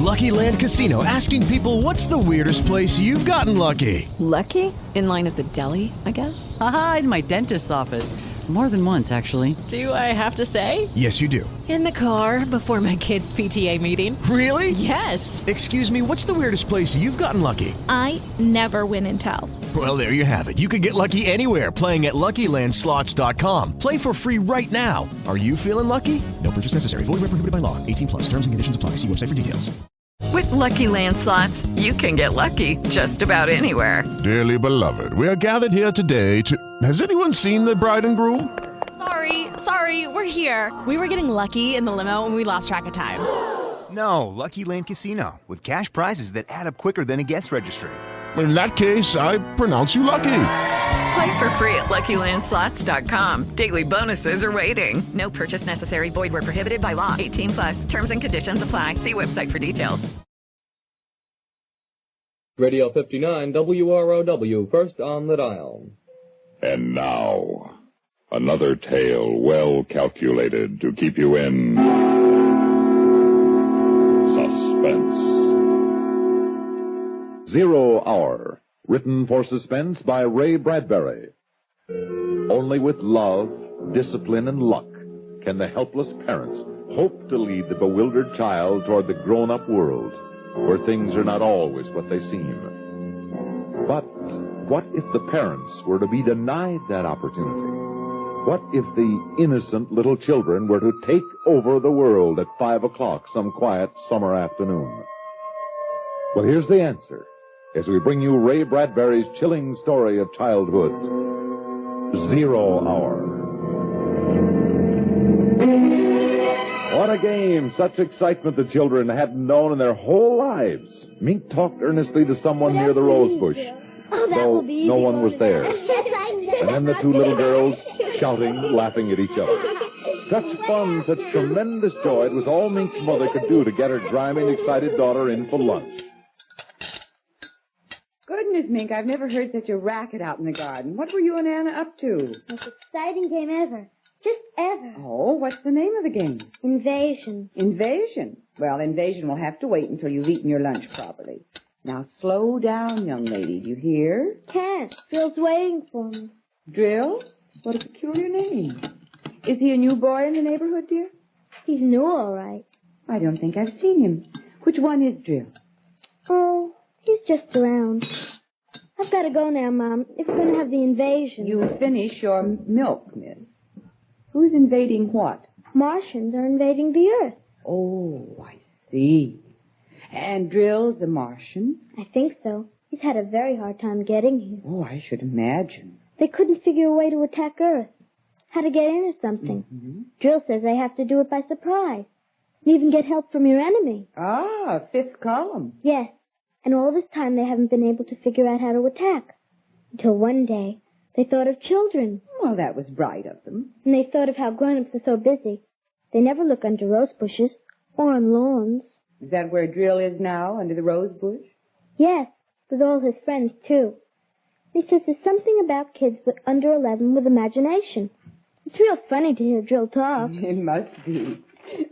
Lucky Land Casino, asking people, what's the weirdest place you've gotten lucky? Lucky? In line at the deli, I guess? Aha, in my dentist's office. More than once, actually. Do I have to say? Yes, you do. In the car before my kids' PTA meeting. Really? Yes. Excuse me, what's the weirdest place you've gotten lucky? I never win and tell. Well, there you have it. You can get lucky anywhere, playing at LuckyLandSlots.com. Play for free right now. Are you feeling lucky? No purchase necessary. Void where prohibited by law. 18 plus. Terms and conditions apply. See website for details. With Lucky Land Slots, you can get lucky just about anywhere. Dearly beloved, we are gathered here today to... Has anyone seen the bride and groom? Sorry, we're here. We were getting lucky in the limo and we lost track of time. No, Lucky Land Casino, with cash prizes that add up quicker than a guest registry. In that case, I pronounce you lucky. Play for free at LuckyLandSlots.com. Daily bonuses are waiting. No purchase necessary. Void where prohibited by law. 18 plus. Terms and conditions apply. See website for details. Radio 59 WROW, first on the dial. And now, another tale well calculated to keep you in suspense. 0 Hour, written for Suspense by Ray Bradbury. Only with love, discipline, and luck can the helpless parents hope to lead the bewildered child toward the grown-up world, where things are not always what they seem. But what if the parents were to be denied that opportunity? What if the innocent little children were to take over the world at 5 o'clock some quiet summer afternoon? Well, here's the answer, as we bring you Ray Bradbury's chilling story of childhood, 0 Hour. What a game! Such excitement the children hadn't known in their whole lives. Mink talked earnestly to someone near the rose bush, though no one was there. And then the two little girls shouting, laughing at each other. Such fun, such tremendous joy, it was all Mink's mother could do to get her grimy and excited daughter in for lunch. Goodness, Mink, I've never heard such a racket out in the garden. What were you and Anna up to? Most exciting game ever. Just ever. Oh, what's the name of the game? Invasion. Invasion? Well, invasion will have to wait until you've eaten your lunch properly. Now, slow down, young lady. You hear? Can't. Phil's waiting for me. Drill? What a peculiar name. Is he a new boy in the neighborhood, dear? He's new, all right. I don't think I've seen him. Which one is Drill? Oh, he's just around. I've got to go now, Mom, if we're going to have the invasion. You finish your milk, miss. Who's invading what? Martians are invading the Earth. Oh, I see. And Drill's a Martian? I think so. He's had a very hard time getting here. Oh, I should imagine. They couldn't figure a way to attack Earth. How to get in or something. Mm-hmm. Drill says they have to do it by surprise. And even get help from your enemy. Ah, fifth column. Yes. And all this time they haven't been able to figure out how to attack. Until one day, they thought of children. Well, that was bright of them. And they thought of how grown-ups are so busy. They never look under rose bushes or on lawns. Is that where Drill is now, under the rose bush? Yes, with all his friends, too. He says there's something about kids under 11 with imagination. It's real funny to hear Drill talk. It must be.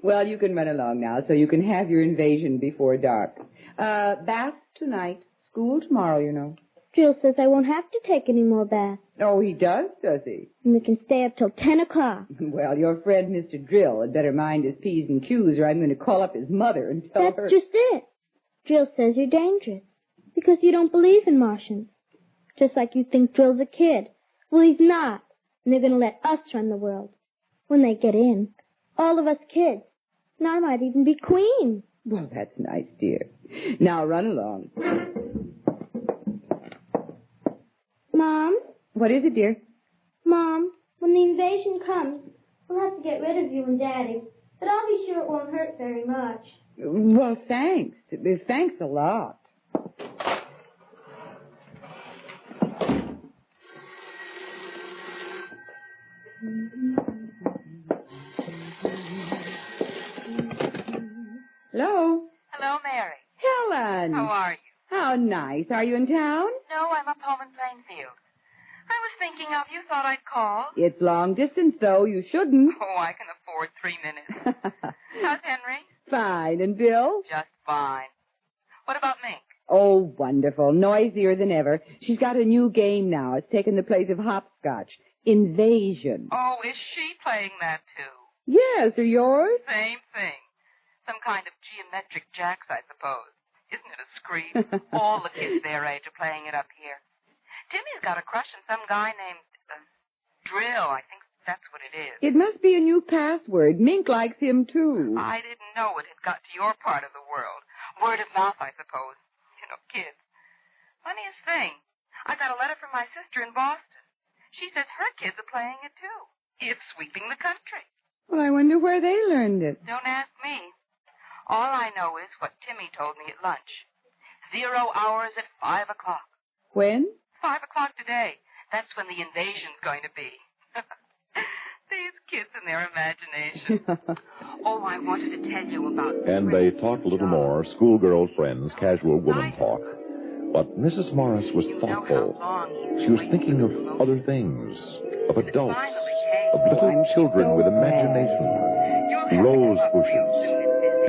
Well, you can run along now so you can have your invasion before dark. Bath tonight. School tomorrow, you know. Drill says I won't have to take any more baths. Oh, he does he? And we can stay up till 10 o'clock. Well, your friend Mr. Drill had better mind his P's and Q's or I'm going to call up his mother and tell her... That's just it. Drill says you're dangerous because you don't believe in Martians. Just like you think Drill's a kid. Well, he's not. And they're going to let us run the world. When they get in. All of us kids. And I might even be queen. Well, that's nice, dear. Now run along. Mom? What is it, dear? Mom, when the invasion comes, we'll have to get rid of you and Daddy. But I'll be sure it won't hurt very much. Well, thanks. Thanks a lot. Hello? Hello, Mary. Helen. How are you? How nice. Are you in town? No, I'm up home in Plainfield. I was thinking of you, thought I'd call. It's long distance, though. You shouldn't. Oh, I can afford 3 minutes. How's Henry? Fine. And Bill? Just fine. What about Mink? Oh, wonderful. Noisier than ever. She's got a new game now. It's taken the place of hopscotch. Invasion. Oh, is she playing that too? Yes, are yours? Same thing. Some kind of geometric jacks, I suppose. Isn't it a scream? All the kids their age are playing it up here. Timmy's got a crush on some guy named Drill. I think that's what it is. It must be a new password. Mink likes him, too. I didn't know it had got to your part of the world. Word of mouth, I suppose. You know, kids. Funniest thing. I got a letter from my sister in Boston. She says her kids are playing it, too. It's sweeping the country. Well, I wonder where they learned it. Don't ask me. All I know is what Timmy told me at lunch. 0 hours at 5 o'clock. When? 5 o'clock today. That's when the invasion's going to be. These kids and their imagination. Oh, I wanted to tell you about... And they talked a little more, schoolgirl friends, casual woman talk. But Mrs. Morris was thoughtful. She was thinking of other things, of adults, of little children with imagination, rose bushes,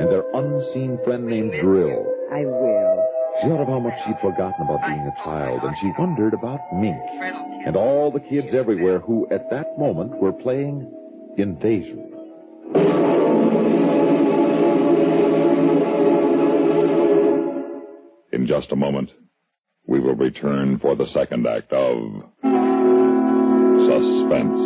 and their unseen friend named Drill. I will. She thought of how much she'd forgotten about being a child, and she wondered about Mink and all the kids everywhere who, at that moment, were playing Invasion. In just a moment, we will return for the second act of Suspense.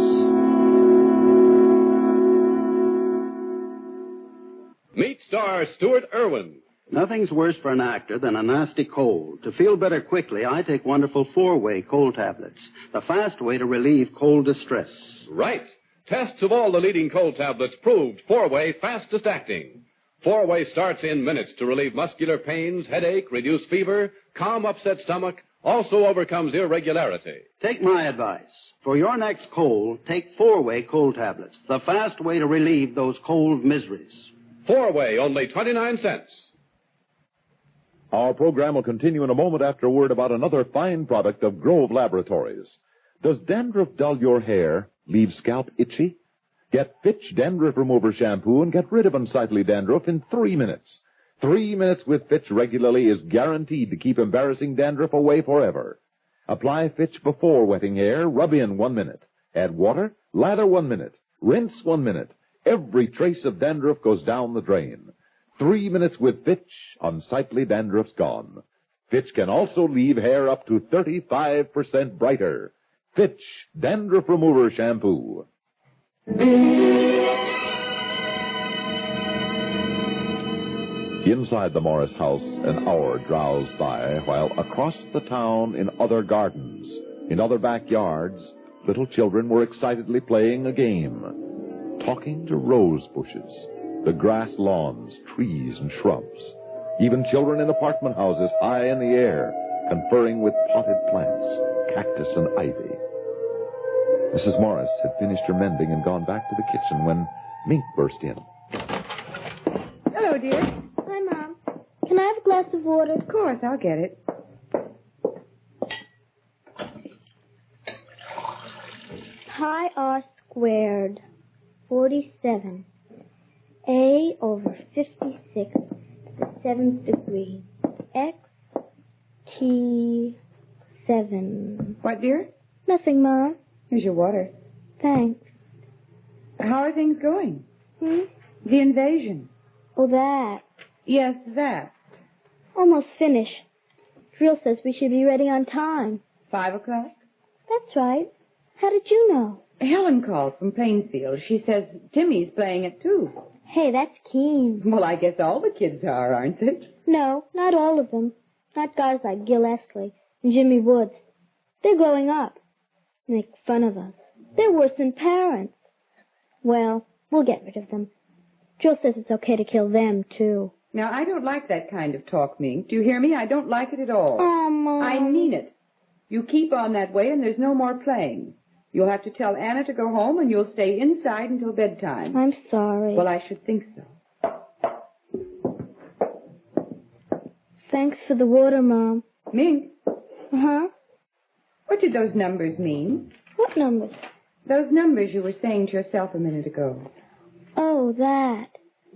Meet star Stuart Irwin. Nothing's worse for an actor than a nasty cold. To feel better quickly, I take wonderful 4-way cold tablets, the fast way to relieve cold distress. Right. Tests of all the leading cold tablets proved 4-way fastest acting. 4-way starts in minutes to relieve muscular pains, headache, reduce fever, calm upset stomach, also overcomes irregularity. Take my advice. For your next cold, take 4-way cold tablets, the fast way to relieve those cold miseries. 4-way, only 29 cents. Our program will continue in a moment after a word about another fine product of Grove Laboratories. Does dandruff dull your hair, leave scalp itchy? Get Fitch Dandruff Remover Shampoo and get rid of unsightly dandruff in 3 minutes. 3 minutes with Fitch regularly is guaranteed to keep embarrassing dandruff away forever. Apply Fitch before wetting hair, rub in 1 minute. Add water, lather 1 minute. Rinse 1 minute. Every trace of dandruff goes down the drain. 3 minutes with Fitch, unsightly dandruff's gone. Fitch can also leave hair up to 35% brighter. Fitch Dandruff Remover Shampoo. Inside the Morris house, an hour drowsed by, while across the town in other gardens, in other backyards, little children were excitedly playing a game, talking to rose bushes, the grass lawns, trees, and shrubs, even children in apartment houses high in the air, conferring with potted plants, cactus, and ivy. Mrs. Morris had finished her mending and gone back to the kitchen when Mink burst in. Hello, dear. Hi, Mom. Can I have a glass of water? Of course, I'll get it. Pi r squared, 47. A over 56 to the 7th degree. X, T, 7. What, dear? Nothing, Mom. Here's your water. Thanks. How are things going? The invasion. Oh, that. Yes, that. Almost finished. Drill says we should be ready on time. 5 o'clock? That's right. How did you know? Helen called from Plainsfield. She says Timmy's playing it, too. Hey, that's keen. Well, I guess all the kids are, aren't they? No, not all of them. Not guys like Gil Estley and Jimmy Woods. They're growing up. Make fun of us. They're worse than parents. Well, we'll get rid of them. Jill says it's okay to kill them, too. Now, I don't like that kind of talk, Mink. Do you hear me? I don't like it at all. Oh, Mom. I mean it. You keep on that way and there's no more playing. You'll have to tell Anna to go home and you'll stay inside until bedtime. I'm sorry. Well, I should think so. Thanks for the water, Mom. Mink? Uh-huh. What did those numbers mean? What numbers? Those numbers you were saying to yourself a minute ago. Oh, that.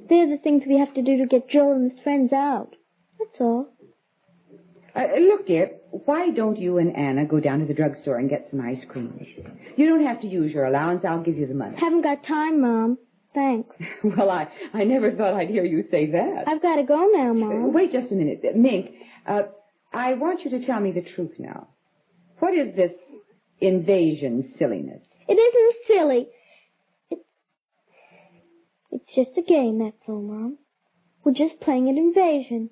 They're the things we have to do to get Joel and his friends out. That's all. Look, dear, why don't you and Anna go down to the drugstore and get some ice cream? You don't have to use your allowance. I'll give you the money. Haven't got time, Mom. Thanks. Well, I never thought I'd hear you say that. I've got to go now, Mom. Wait just a minute. Mink, I want you to tell me the truth now. What is this invasion silliness? It isn't silly. It's just a game, that's all, Mom. We're just playing an invasion.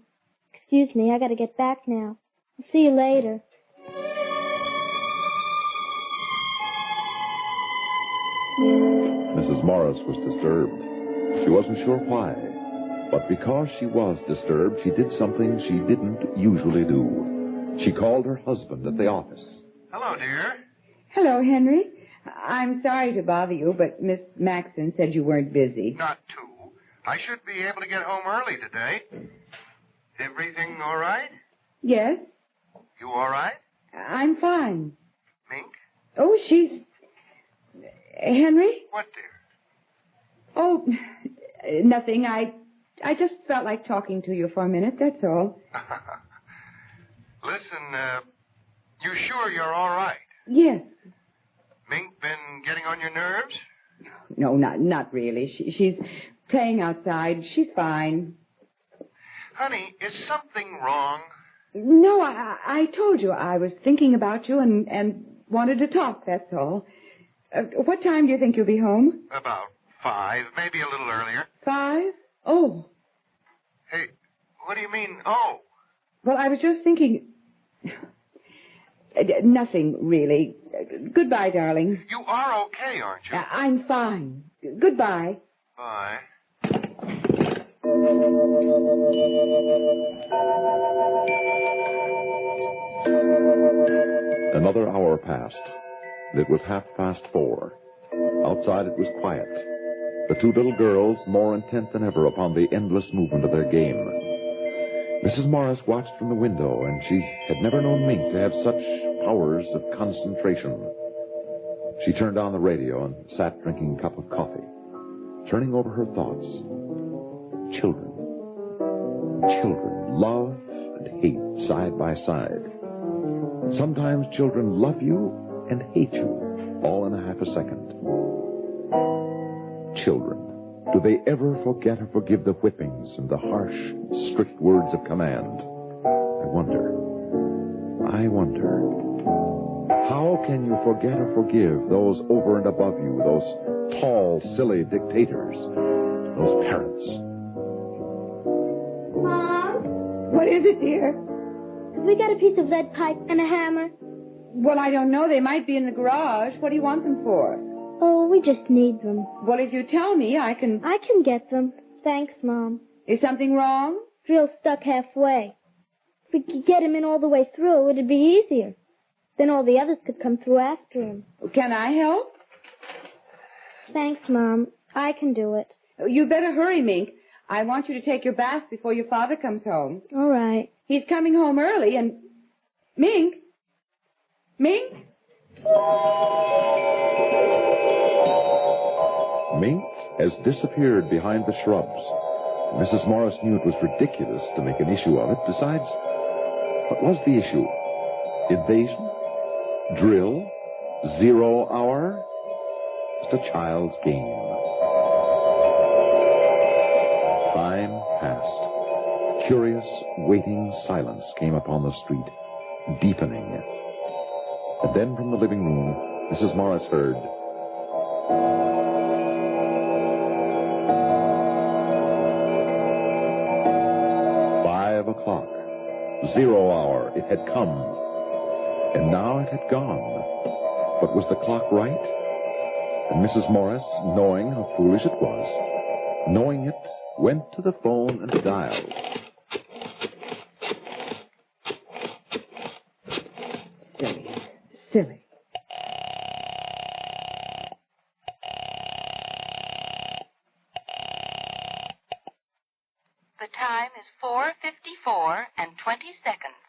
Excuse me, I gotta get back now. I'll see you later. Mrs. Morris was disturbed. She wasn't sure why. But because she was disturbed, she did something she didn't usually do. She called her husband at the office. Hello, dear. Hello, Henry. I'm sorry to bother you, but Miss Maxon said you weren't busy. Not too. I should be able to get home early today. Everything all right? Yes. You all right? I'm fine. Mink? Oh, she's... Henry? What, dear? Oh, nothing. I just felt like talking to you for a minute, that's all. Listen, you sure you're all right? Yes. Mink been getting on your nerves? No, not really. She's playing outside. She's fine. Honey, is something wrong? No, I told you I was thinking about you and wanted to talk, that's all. What time do you think you'll be home? About 5, maybe a little earlier. 5? Oh. Hey, what do you mean, oh? Well, I was just thinking... Nothing, really. Goodbye, darling. You are okay, aren't you? I'm fine. Goodbye. Bye. Another hour passed. It was 4:30. Outside it was quiet. The two little girls more intent than ever upon the endless movement of their game. Mrs. Morris watched from the window, and she had never known Mink to have such powers of concentration. She turned on the radio and sat drinking a cup of coffee, turning over her thoughts. Children. Children love and hate side by side. Sometimes children love you and hate you all in half a second. Children. Do they ever forget or forgive the whippings and the harsh, strict words of command? I wonder. How can you forget or forgive those over and above you, those tall, silly dictators, those parents? Mom? What is it, dear? Have we got a piece of lead pipe and a hammer? Well, I don't know. They might be in the garage. What do you want them for? Oh, we just need them. Well, if you tell me, I can get them. Thanks, Mom. Is something wrong? Drill's stuck halfway. If we could get him in all the way through, it'd be easier. Then all the others could come through after him. Can I help? Thanks, Mom. I can do it. You better hurry, Mink. I want you to take your bath before your father comes home. All right. He's coming home early, and... Mink? Mink? Mink has disappeared behind the shrubs. Mrs. Morris knew it was ridiculous to make an issue of it. Besides, what was the issue? Invasion? Drill? 0 hour? Just a child's game. Time passed. Curious, waiting silence came upon the street, deepening. And then from the living room, Mrs. Morris heard... 5 o'clock. 0 hour. It had come. And now it had gone. But was the clock right? And Mrs. Morris, knowing how foolish it was, knowing it, went to the phone and dialed. Silly. The time is 4:54 and 20 seconds.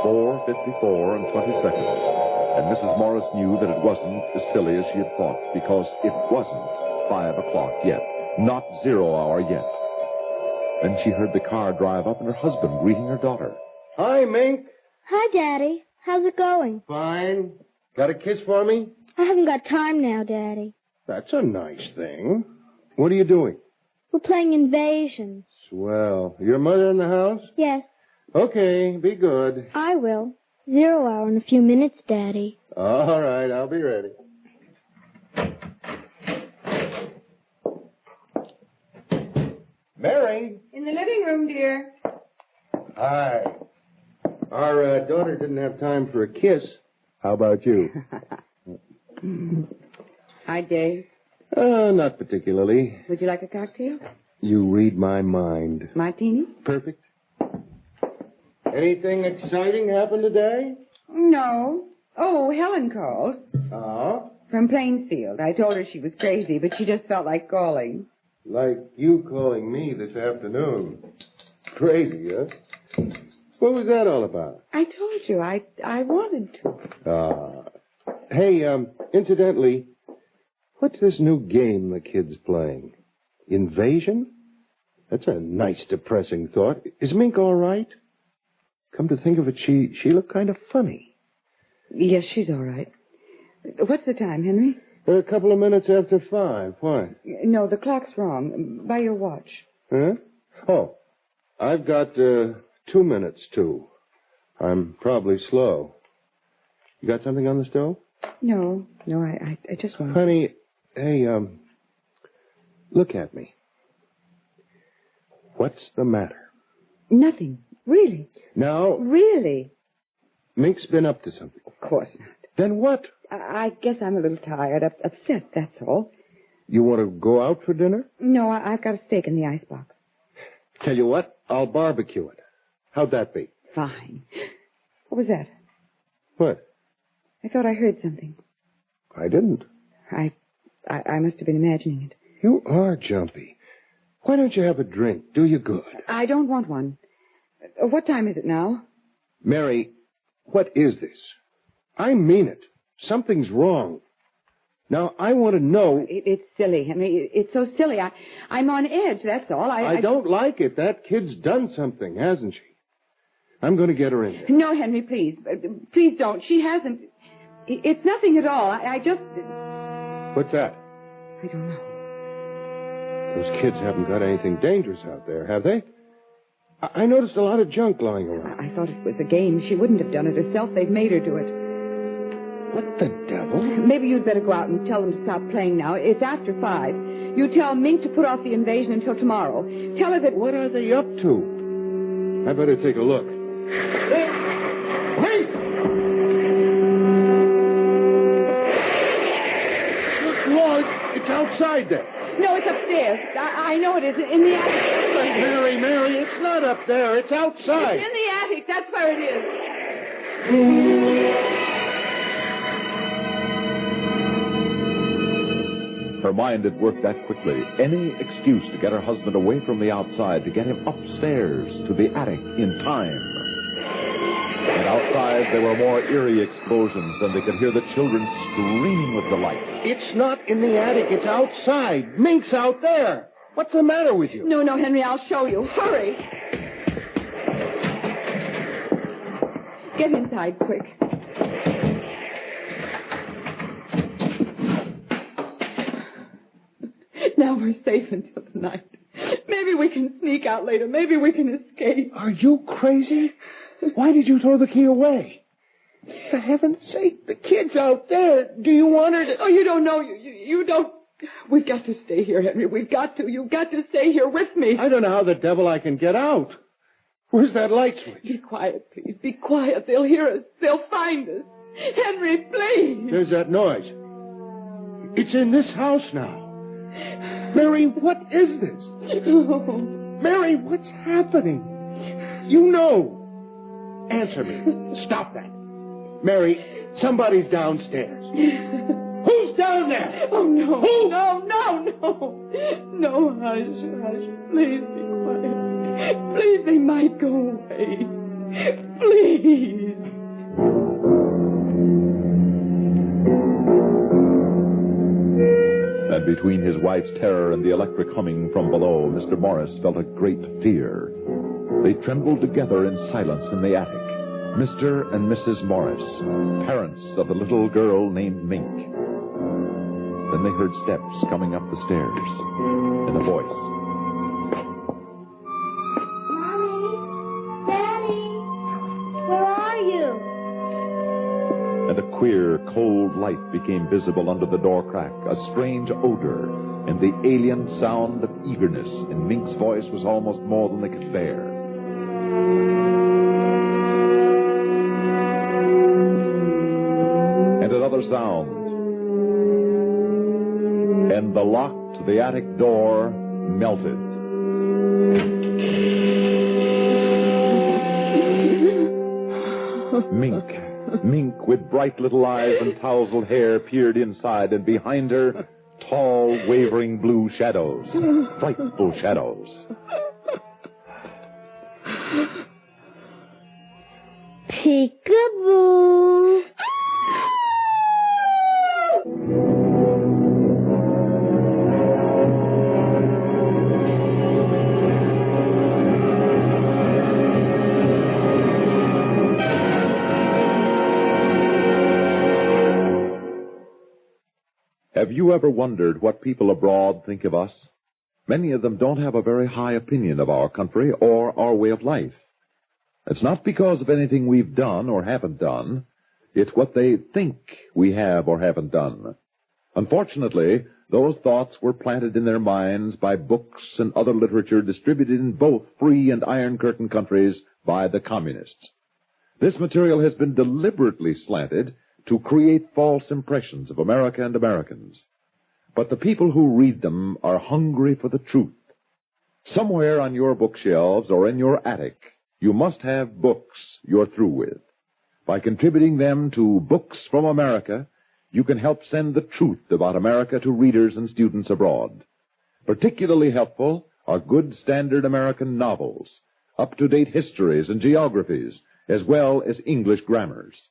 4:54 5:54 and 20 seconds. And Mrs. Morris knew that it wasn't as silly as she had thought, because it wasn't 5 o'clock yet. Not 0 hour yet. Then she heard the car drive up and her husband greeting her daughter. Hi, Mink. Hi, Daddy. How's it going? Fine. Got a kiss for me? I haven't got time now, Daddy. That's a nice thing. What are you doing? We're playing Invasion. Swell. Your mother in the house? Yes. Okay, be good. I will. 0 hour in a few minutes, Daddy. All right, I'll be ready. Mary? In the living room, dear. Hi. Our daughter didn't have time for a kiss. How about you? Hi, Dave. Not particularly. Would you like a cocktail? You read my mind. Martini? Perfect. Anything exciting happened today? No. Oh, Helen called. Oh? From Plainsfield. I told her she was crazy, but she just felt like calling. Like you calling me this afternoon. Crazy, huh? What was that all about? I told you. I wanted to. Hey, incidentally, what's this new game the kid's playing? Invasion? That's a nice, depressing thought. Is Mink all right? Come to think of it, she looked kind of funny. Yes, she's all right. What's the time, Henry? A couple of minutes after 5. Why? No, the clock's wrong. By your watch. Huh? Oh, I've got 2 minutes, too. I'm probably slow. You got something on the stove? No, I just want... Honey, hey, look at me. What's the matter? Nothing. Really? No. Really? Mink's been up to something. Of course not. Then what? I guess I'm a little tired, upset, that's all. You want to go out for dinner? No, I've got a steak in the icebox. Tell you what, I'll barbecue it. How'd that be? Fine. What was that? What? I thought I heard something. I didn't. I must have been imagining it. You are jumpy. Why don't you have a drink? Do you good. I don't want one. What time is it now? Mary, what is this? I mean it. Something's wrong. Now, I want to know... It's silly, Henry. It's so silly. I'm on edge, that's all. I don't like it. That kid's done something, hasn't she? I'm going to get her in there. No, Henry, please. Please don't. She hasn't... It's nothing at all. I just... What's that? I don't know. Those kids haven't got anything dangerous out there, have they? I noticed a lot of junk lying around. I thought it was a game. She wouldn't have done it herself. They've made her do it. What the devil? Maybe you'd better go out and tell them to stop playing now. It's after 5. You tell Mink to put off the invasion until tomorrow. Tell her that... What are they up to? I better take a look. Mink! Good Lord, it's outside there. No, it's upstairs. I know it is. In the attic. Mary, it's not up there. It's outside. It's in the attic. That's where it is. Her mind had worked that quickly. Any excuse to get her husband away from the outside, to get him upstairs to the attic in time. And outside, there were more eerie explosions, and they could hear the children screaming with delight. It's not in the attic. It's outside. Mink's out there. What's the matter with you? No, Henry, I'll show you. Hurry. Get inside, quick. Now we're safe until tonight. Maybe we can sneak out later. Maybe we can escape. Are you crazy? Why did you throw the key away? For heaven's sake, the kid's out there. Do you want her to... Oh, you don't know. You don't... We've got to stay here, Henry. We've got to. You've got to stay here with me. I don't know how the devil I can get out. Where's that light switch? Be quiet, please. Be quiet. They'll hear us. They'll find us. Henry, please. There's that noise. It's in this house now. Mary, what is this? Oh. Mary, what's happening? You know. Answer me. Stop that. Mary, somebody's downstairs. Who's down there? Oh, no. Who? No. No, hush. Please be quiet. Please, they might go away. Please. And between his wife's terror and the electric humming from below, Mr. Morris felt a great fear. They trembled together in silence in the attic. Mr. and Mrs. Morris, parents of the little girl named Mink. Then they heard steps coming up the stairs, and a voice. Mommy, Daddy, where are you? And a queer, cold light became visible under the door crack, a strange odor, and the alien sound of eagerness in Mink's voice was almost more than they could bear. And another sound. And the lock to the attic door melted. Mink, with bright little eyes and tousled hair, peered inside, and behind her, tall, wavering blue shadows. Frightful shadows. Peekaboo. Have you ever wondered what people abroad think of us? Many of them don't have a very high opinion of our country or our way of life. It's not because of anything we've done or haven't done. It's what they think we have or haven't done. Unfortunately, those thoughts were planted in their minds by books and other literature distributed in both free and Iron Curtain countries by the communists. This material has been deliberately slanted to create false impressions of America and Americans. But the people who read them are hungry for the truth. Somewhere on your bookshelves or in your attic, you must have books you're through with. By contributing them to Books from America, you can help send the truth about America to readers and students abroad. Particularly helpful are good standard American novels, up-to-date histories and geographies, as well as English grammars.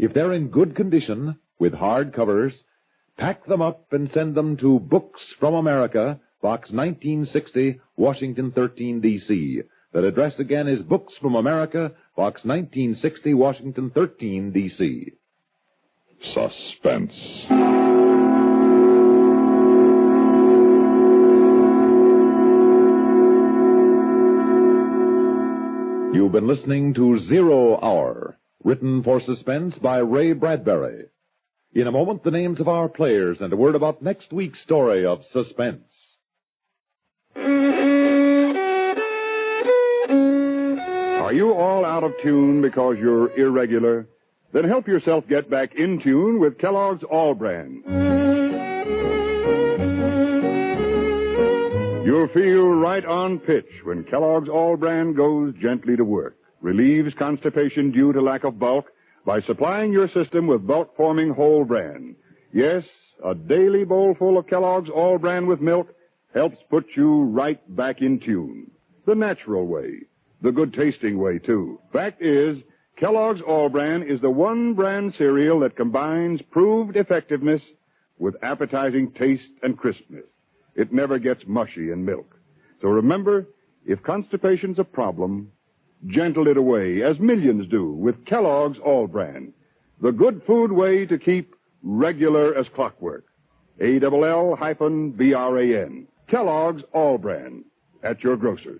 If they're in good condition, with hard covers, pack them up and send them to Books from America, Box 1960, Washington 13, D.C. That address again is Books from America, Box 1960, Washington 13, D.C. Suspense. You've been listening to 0 Hour, written for Suspense by Ray Bradbury. In a moment, the names of our players and a word about next week's story of Suspense. Are you all out of tune because you're irregular? Then help yourself get back in tune with Kellogg's All Brand. You'll feel right on pitch when Kellogg's All Brand goes gently to work. Relieves constipation due to lack of bulk by supplying your system with bulk-forming whole bran. Yes, a daily bowl full of Kellogg's All Bran with milk helps put you right back in tune. The natural way. The good-tasting way, too. Fact is, Kellogg's All Bran is the one brand cereal that combines proved effectiveness with appetizing taste and crispness. It never gets mushy in milk. So remember, if constipation's a problem, gentle it away, as millions do, with Kellogg's All Bran. The good food way to keep regular as clockwork. ALL-BRAN. Kellogg's All Bran. At your grocer.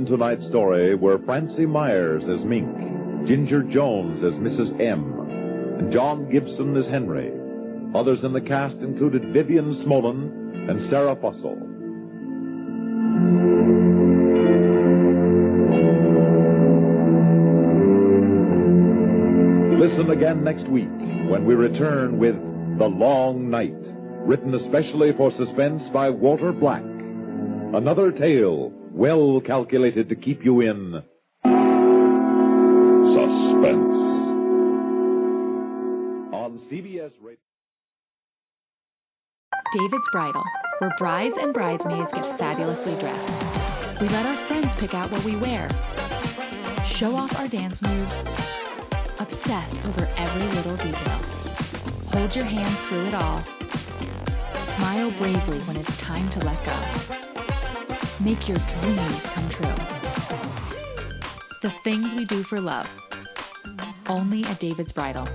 Tonight's story were Francie Myers as Mink, Ginger Jones as Mrs. M, and John Gibson as Henry. Others in the cast included Vivian Smolin and Sarah Fussell. Listen again next week when we return with The Long Night, written especially for Suspense by Walter Black. Another tale well calculated to keep you in suspense. On CBS Radio. David's Bridal, where brides and bridesmaids get fabulously dressed. We let our friends pick out what we wear, show off our dance moves, obsess over every little detail, hold your hand through it all, smile bravely when it's time to let go. Make your dreams come true. The things we do for love. Only at David's Bridal.